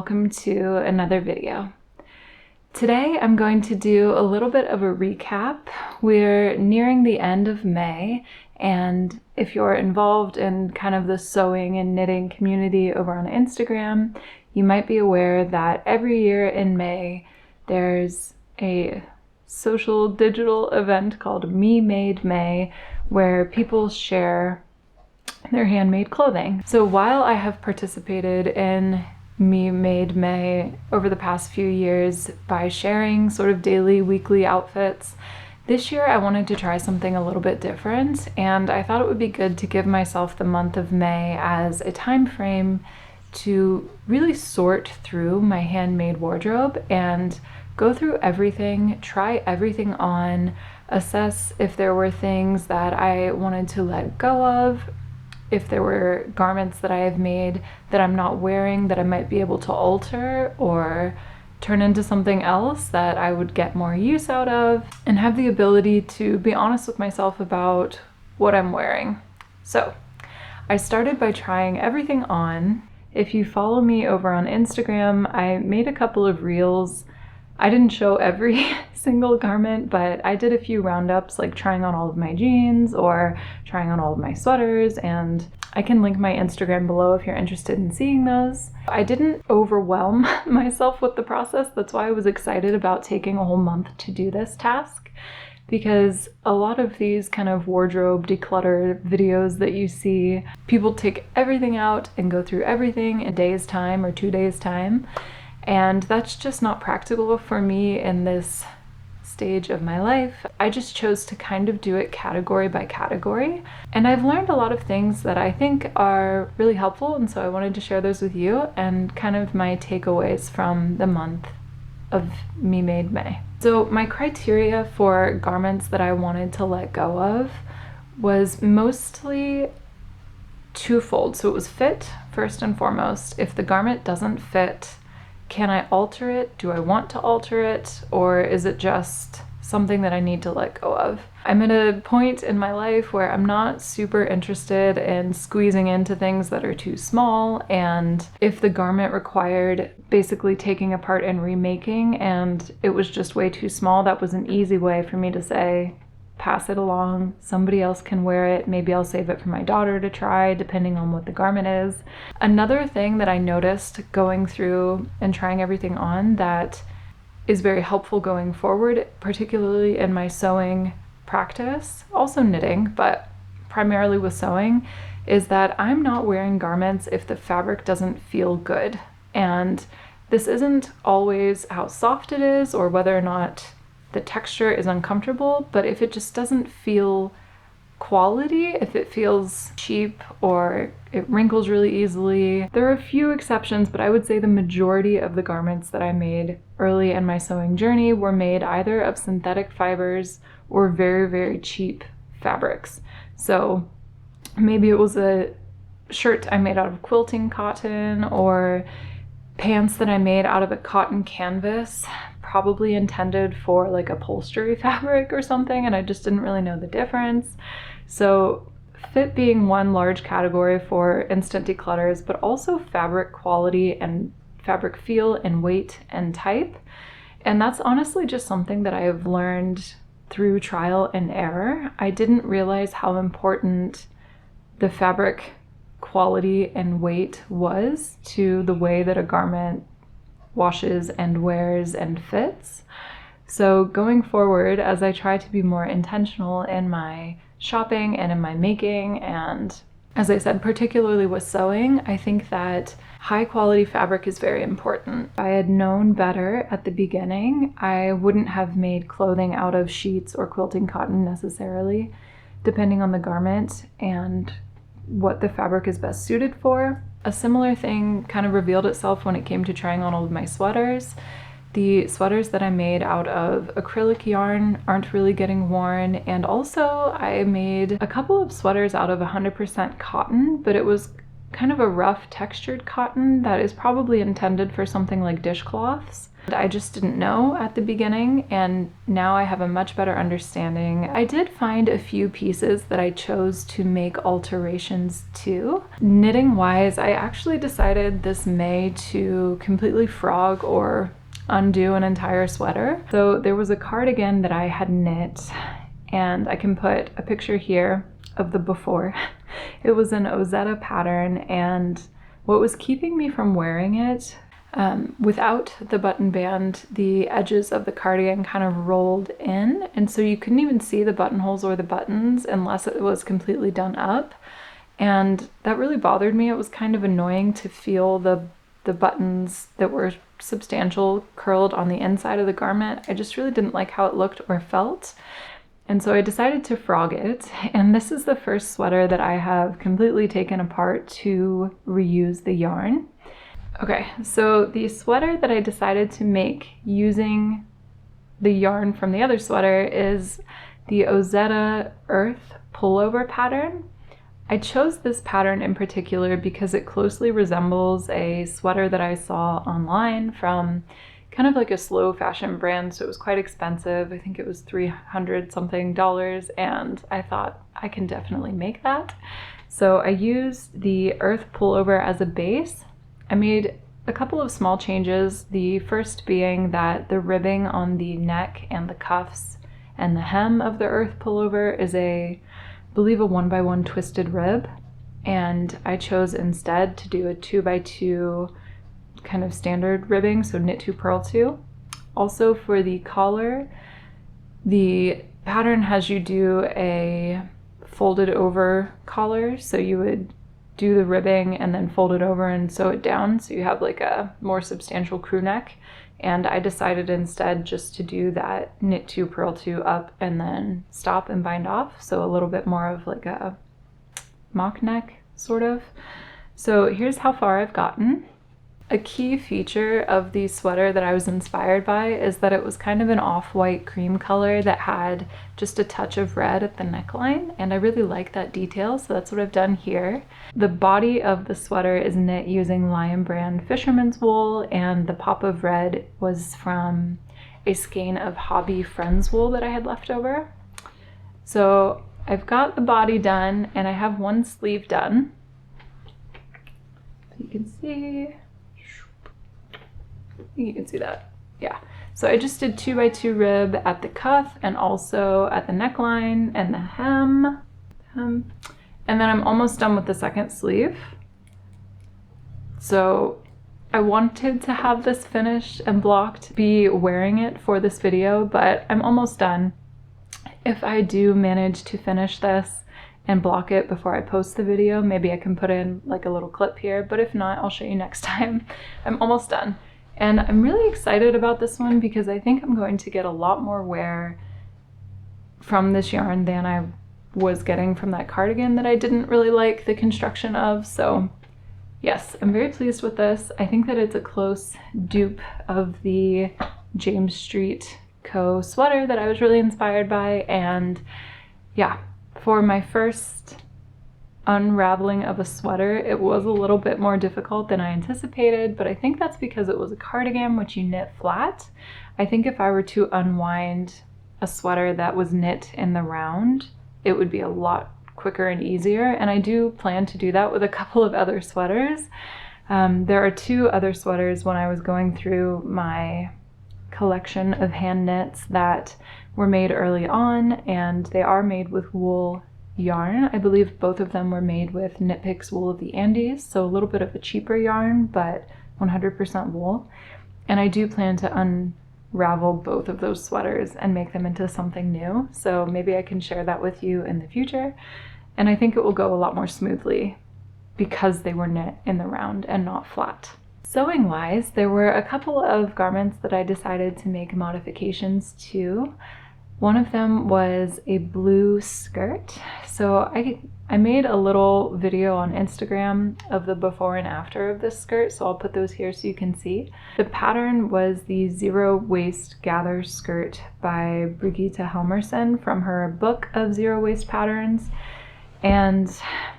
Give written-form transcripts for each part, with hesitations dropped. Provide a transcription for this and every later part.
welcome to another video. Today I'm going to do a little bit of a recap. We're nearing the end of May, and if you're involved in kind of the sewing and knitting community over on Instagram, you might be aware that every year in May there's a social digital event called Me Made May, where people share their handmade clothing. So while I have participated in Me Made May over the past few years by sharing sort of daily, weekly outfits, this year I wanted to try something a little bit different, and I thought it would be good to give myself the month of May as a time frame to really sort through my handmade wardrobe and go through everything, try everything on, assess if there were things that I wanted to let go of, if there were garments that I have made that I'm not wearing that I might be able to alter or turn into something else that I would get more use out of, and have the ability to be honest with myself about what I'm wearing. So I started by trying everything on. If you follow me over on Instagram, I made a couple of reels. I didn't show every single garment, but I did a few roundups, like trying on all of my jeans or trying on all of my sweaters, and I can link my Instagram below if you're interested in seeing those. I didn't overwhelm myself with the process. That's why I was excited about taking a whole month to do this task, because a lot of these kind of wardrobe declutter videos that you see, people take everything out and go through everything in a day's time or 2 days' time. And that's just not practical for me in this stage of my life. I just chose to kind of do it category by category. And I've learned a lot of things that I think are really helpful, and so I wanted to share those with you and kind of my takeaways from the month of Me Made May. So my criteria for garments that I wanted to let go of was mostly twofold. So it was fit, first and foremost. If the garment doesn't fit, can I alter it? Do I want to alter it? Or is it just something that I need to let go of? I'm at a point in my life where I'm not super interested in squeezing into things that are too small, and if the garment required basically taking apart and remaking and it was just way too small, that was an easy way for me to say, pass it along, somebody else can wear it, maybe I'll save it for my daughter to try, depending on what the garment is. Another thing that I noticed going through and trying everything on that is very helpful going forward, particularly in my sewing practice, also knitting, but primarily with sewing, is that I'm not wearing garments if the fabric doesn't feel good. And this isn't always how soft it is or whether or not the texture is uncomfortable, but if it just doesn't feel quality, if it feels cheap or it wrinkles really easily. There are a few exceptions, but I would say the majority of the garments that I made early in my sewing journey were made either of synthetic fibers or very, very cheap fabrics. So maybe it was a shirt I made out of quilting cotton, or pants that I made out of a cotton canvas, probably intended for like upholstery fabric or something, and I just didn't really know the difference. So fit being one large category for instant declutters, but also fabric quality and fabric feel and weight and type. And that's honestly just something that I have learned through trial and error. I didn't realize how important the fabric quality and weight was to the way that a garment washes and wears and fits. So going forward, as I try to be more intentional in my shopping and in my making, and as I said, particularly with sewing, I think that high quality fabric is very important. If I had known better at the beginning, I wouldn't have made clothing out of sheets or quilting cotton necessarily, depending on the garment and what the fabric is best suited for. A similar thing kind of revealed itself when it came to trying on all of my sweaters. The sweaters that I made out of acrylic yarn aren't really getting worn, and also I made a couple of sweaters out of 100% cotton, but it was kind of a rough textured cotton that is probably intended for something like dishcloths. I just didn't know at the beginning, and now I have a much better understanding. I did find a few pieces that I chose to make alterations to. Knitting wise, I actually decided this May to completely frog or undo an entire sweater. So there was a cardigan that I had knit, and I can put a picture here of the before. It was an Ozetta pattern, and what was keeping me from wearing it, without the button band, the edges of the cardigan kind of rolled in, and so you couldn't even see the buttonholes or the buttons unless it was completely done up. And that really bothered me. It was kind of annoying to feel the buttons that were substantial curled on the inside of the garment. I just really didn't like how it looked or felt. And so I decided to frog it, and this is the first sweater that I have completely taken apart to reuse the yarn. Okay, so the sweater that I decided to make using the yarn from the other sweater is the Ozetta Earth pullover pattern. I chose this pattern in particular because it closely resembles a sweater that I saw online from kind of like a slow fashion brand, so it was quite expensive. I think it was $300 something, and I thought I can definitely make that. So I used the Earth pullover as a base. I made a couple of small changes, the first being that the ribbing on the neck and the cuffs and the hem of the Earth pullover is I believe a 1x1 twisted rib, and I chose instead to do a 2x2 kind of standard ribbing, so knit 2 purl 2. Also for the collar, the pattern has you do a folded over collar, so you would do the ribbing and then fold it over and sew it down, so you have like a more substantial crew neck. And I decided instead just to do that knit 2 purl 2 up and then stop and bind off, so a little bit more of like a mock neck sort of. So here's how far I've gotten. A key feature of the sweater that I was inspired by is that it was kind of an off-white cream color that had just a touch of red at the neckline, and I really like that detail, so that's what I've done here. The body of the sweater is knit using Lion Brand Fisherman's wool, and the pop of red was from a skein of Hobby Friends wool that I had left over. So I've got the body done, and I have one sleeve done. You can see. You can see that, yeah. So I just did 2x2 rib at the cuff and also at the neckline and the hem. And then I'm almost done with the second sleeve. So I wanted to have this finished and blocked, be wearing it for this video, but I'm almost done. If I do manage to finish this and block it before I post the video, maybe I can put in like a little clip here, but if not, I'll show you next time. I'm almost done. And I'm really excited about this one because I think I'm going to get a lot more wear from this yarn than I was getting from that cardigan that I didn't really like the construction of. So yes, I'm very pleased with this. I think that it's a close dupe of the James Street Co. sweater that I was really inspired by. And yeah, for my first unraveling of a sweater, it was a little bit more difficult than I anticipated, but I think that's because it was a cardigan which you knit flat. I think if I were to unwind a sweater that was knit in the round, it would be a lot quicker and easier, and I do plan to do that with a couple of other sweaters. There are 2 other sweaters when I was going through my collection of hand knits that were made early on, and they are made with wool yarn. I believe both of them were made with Knit Picks Wool of the Andes, so a little bit of a cheaper yarn, but 100% wool. And I do plan to unravel both of those sweaters and make them into something new, so maybe I can share that with you in the future. And I think it will go a lot more smoothly because they were knit in the round and not flat. Sewing wise, there were a couple of garments that I decided to make modifications to. One of them was a blue skirt. So I made a little video on Instagram of the before and after of this skirt, so I'll put those here so you can see. The pattern was the Zero Waste Gather skirt by Brigitte Helmersen from her book of Zero Waste Patterns. And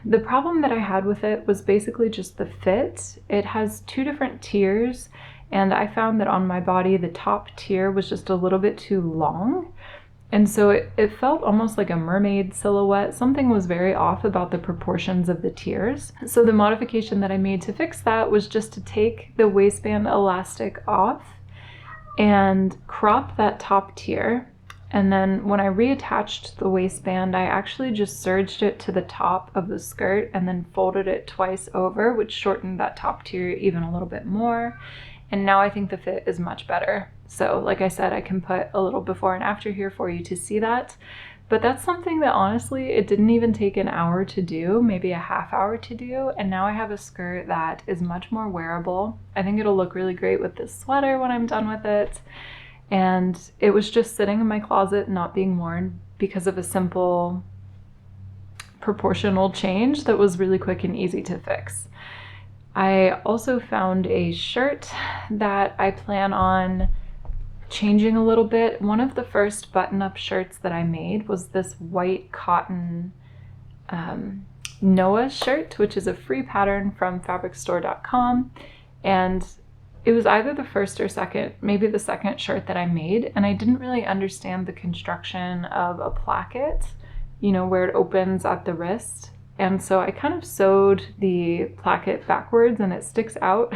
the problem that I had with it was basically just the fit. It has 2 different tiers, and I found that on my body the top tier was just a little bit too long. And so it felt almost like a mermaid silhouette. Something was very off about the proportions of the tiers. So the modification that I made to fix that was just to take the waistband elastic off and crop that top tier. And then when I reattached the waistband, I actually just serged it to the top of the skirt and then folded it twice over, which shortened that top tier even a little bit more. And now I think the fit is much better. So like I said, I can put a little before and after here for you to see that. But that's something that honestly, it didn't even take an hour to do, maybe a half hour to do. And now I have a skirt that is much more wearable. I think it'll look really great with this sweater when I'm done with it. And it was just sitting in my closet, not being worn because of a simple proportional change that was really quick and easy to fix. I also found a shirt that I plan on changing a little bit. One of the first button-up shirts that I made was this white cotton Noah shirt, which is a free pattern from fabricstore.com. And it was either the first or second, maybe the second shirt that I made, and I didn't really understand the construction of a placket, you know, where it opens at the wrist. And so I kind of sewed the placket backwards and it sticks out.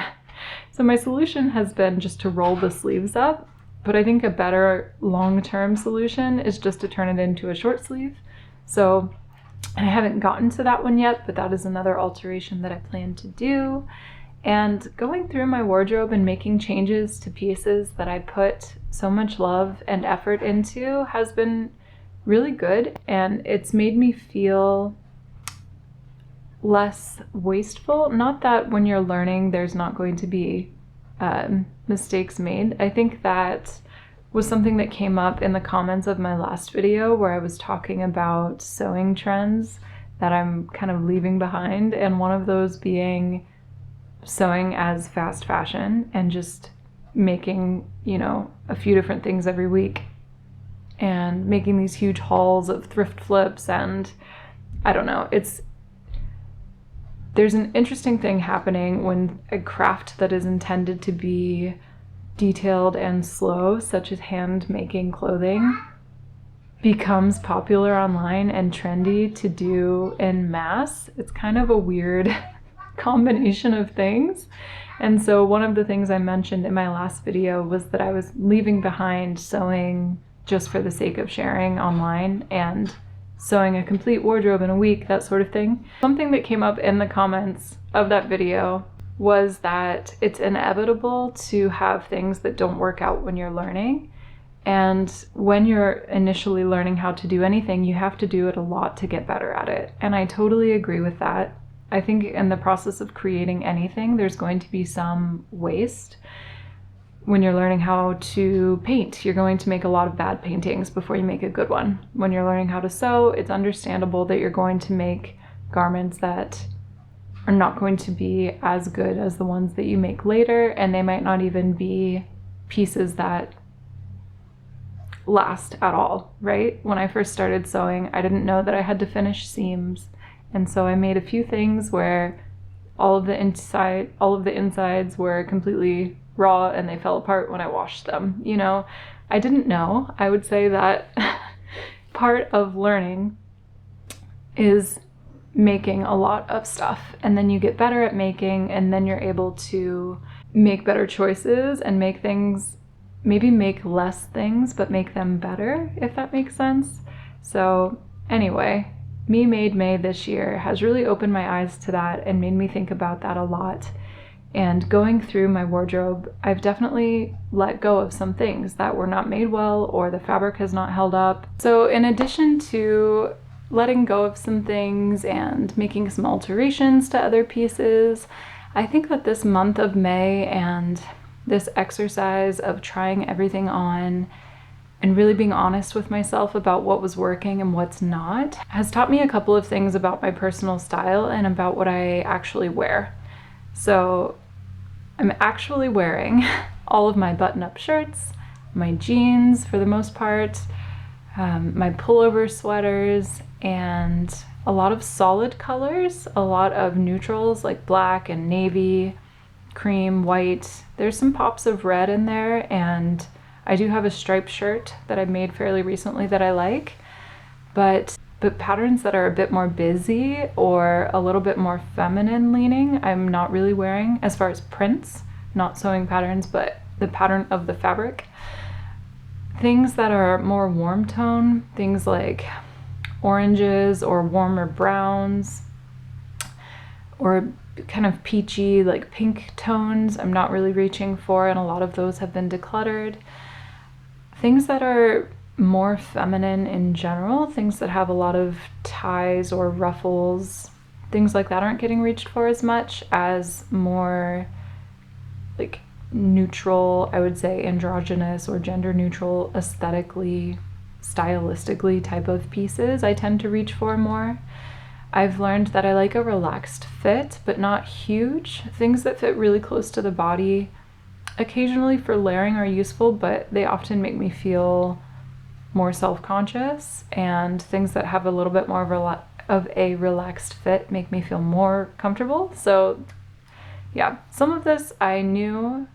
So my solution has been just to roll the sleeves up, but I think a better long-term solution is just to turn it into a short sleeve. So I haven't gotten to that one yet, but that is another alteration that I plan to do. And going through my wardrobe and making changes to pieces that I put so much love and effort into has been really good, and it's made me feel less wasteful. Not that when you're learning there's not going to be mistakes made. I think that was something that came up in the comments of my last video where I was talking about sewing trends that I'm kind of leaving behind, and one of those being sewing as fast fashion and just making, you know, a few different things every week and making these huge hauls of thrift flips. And I don't know, there's an interesting thing happening when a craft that is intended to be detailed and slow, such as hand making clothing, becomes popular online and trendy to do en masse. It's kind of a weird combination of things. And so one of the things I mentioned in my last video was that I was leaving behind sewing just for the sake of sharing online and sewing a complete wardrobe in a week, that sort of thing. Something that came up in the comments of that video was that it's inevitable to have things that don't work out when you're learning. And when you're initially learning how to do anything, you have to do it a lot to get better at it. And I totally agree with that. I think in the process of creating anything, there's going to be some waste. When you're learning how to paint, you're going to make a lot of bad paintings before you make a good one. When you're learning how to sew, it's understandable that you're going to make garments that are not going to be as good as the ones that you make later, and they might not even be pieces that last at all, right? When I first started sewing, I didn't know that I had to finish seams, and so I made a few things where all of the insides were completely raw and they fell apart when I washed them. You know, I didn't know. I would say that part of learning is making a lot of stuff, and then you get better at making, and then you're able to make better choices and make things, maybe make less things, but make them better, if that makes sense. So anyway, Me Made May this year has really opened my eyes to that and made me think about that a lot. And going through my wardrobe, I've definitely let go of some things that were not made well or the fabric has not held up. So in addition to letting go of some things and making some alterations to other pieces, I think that this month of May and this exercise of trying everything on and really being honest with myself about what was working and what's not has taught me a couple of things about my personal style and about what I actually wear. So I'm actually wearing all of my button-up shirts, my jeans for the most part, my pullover sweaters, and a lot of solid colors, a lot of neutrals like black and navy, cream, white. There's some pops of red in there, and I do have a striped shirt that I made fairly recently that I like, but patterns that are a bit more busy or a little bit more feminine leaning, I'm not really wearing as far as prints, not sewing patterns, but the pattern of the fabric. Things that are more warm tone, things like oranges or warmer browns, or kind of peachy, like pink tones, I'm not really reaching for, and a lot of those have been decluttered. Things that are more feminine in general, things that have a lot of ties or ruffles, things like that aren't getting reached for as much as more like neutral, I would say androgynous or gender neutral, aesthetically, stylistically type of pieces I tend to reach for more. I've learned that I like a relaxed fit, but not huge. Things that fit really close to the body occasionally for layering are useful, but they often make me feel more self-conscious, and things that have a little bit more of a relaxed fit make me feel more comfortable. So yeah, some of this I knew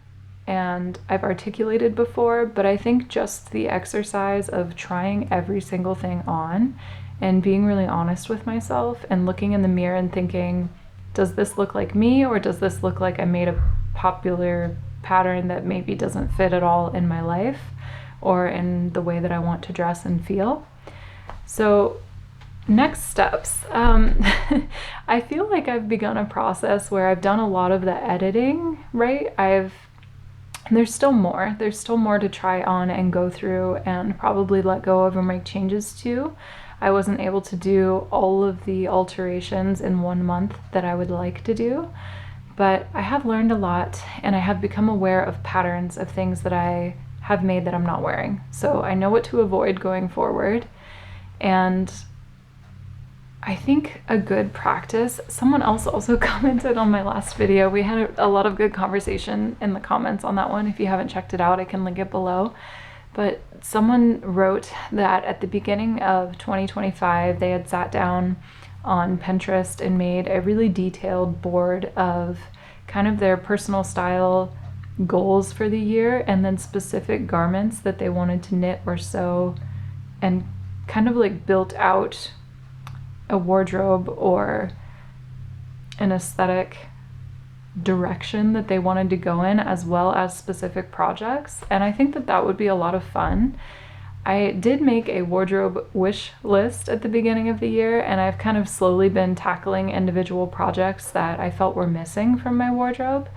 and I've articulated before, but I think just the exercise of trying every single thing on and being really honest with myself and looking in the mirror and thinking, does this look like me, or does this look like I made a popular pattern that maybe doesn't fit at all in my life or in the way that I want to dress and feel? So next steps. I feel like I've begun a process where I've done a lot of the editing, right? There's still more to try on and go through and probably let go of or make changes to. I wasn't able to do all of the alterations in 1 month that I would like to do, but I have learned a lot, and I have become aware of patterns of things that I have made that I'm not wearing. So I know what to avoid going forward. And I think a good practice, someone else also commented on my last video. We had a lot of good conversation in the comments on that one. If you haven't checked it out, I can link it below. But someone wrote that at the beginning of 2025, they had sat down on Pinterest and made a really detailed board of kind of their personal style goals for the year, and then specific garments that they wanted to knit or sew, and kind of like built out a wardrobe or an aesthetic direction that they wanted to go in, as well as specific projects. And I think that that would be a lot of fun. I did make a wardrobe wish list at the beginning of the year, and I've kind of slowly been tackling individual projects that I felt were missing from my wardrobe.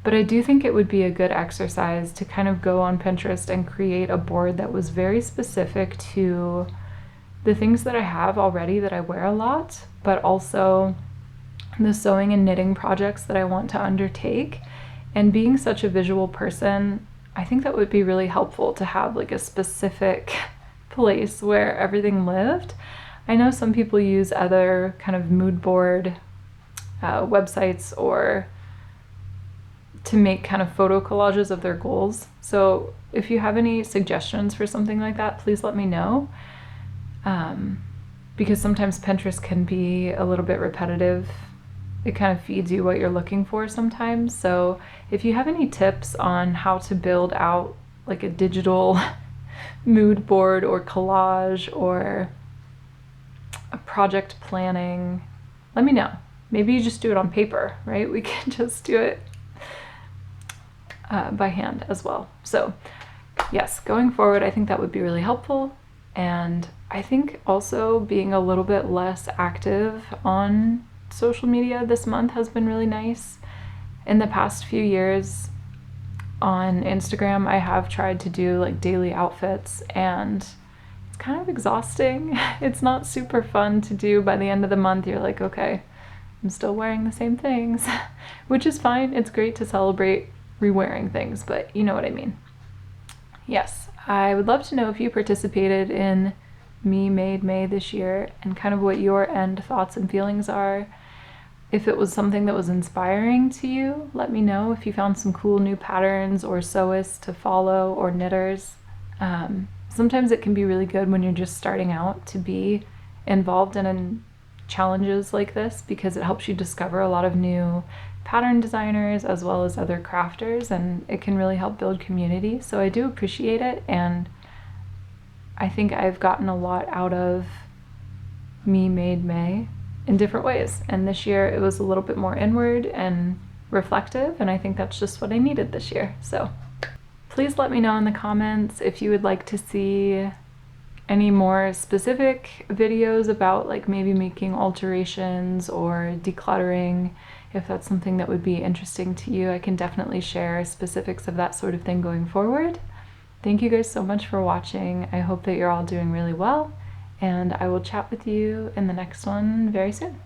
But I do think it would be a good exercise to kind of go on Pinterest and create a board that was very specific to the things that I have already that I wear a lot, but also the sewing and knitting projects that I want to undertake. And being such a visual person, I think that would be really helpful to have like a specific place where everything lived. I know some people use other kind of mood board websites or to make kind of photo collages of their goals. So if you have any suggestions for something like that, please let me know. Because sometimes Pinterest can be a little bit repetitive. It kind of feeds you what you're looking for sometimes. So if you have any tips on how to build out like a digital mood board or collage or a project planning, let me know. Maybe you just do it on paper, right? We can just do it by hand as well. So yes, going forward, I think that would be really helpful. And I think also being a little bit less active on social media this month has been really nice. In the past few years on Instagram, I have tried to do like daily outfits, and it's kind of exhausting. It's not super fun to do. By the end of the month, you're like, okay, I'm still wearing the same things, which is fine. It's great to celebrate rewearing things, but you know what I mean. Yes, I would love to know if you participated in Me Made May this year and kind of what your end thoughts and feelings are. If it was something that was inspiring to you, let me know. If you found some cool new patterns or sewists to follow or knitters. Sometimes it can be really good when you're just starting out to be involved in challenges like this, because it helps you discover a lot of new pattern designers as well as other crafters, and it can really help build community. So I do appreciate it, and I think I've gotten a lot out of Me Made May in different ways. And this year it was a little bit more inward and reflective, and I think that's just what I needed this year. So please let me know in the comments if you would like to see any more specific videos about like maybe making alterations or decluttering. If that's something that would be interesting to you, I can definitely share specifics of that sort of thing going forward. Thank you guys so much for watching. I hope that you're all doing really well, and I will chat with you in the next one very soon.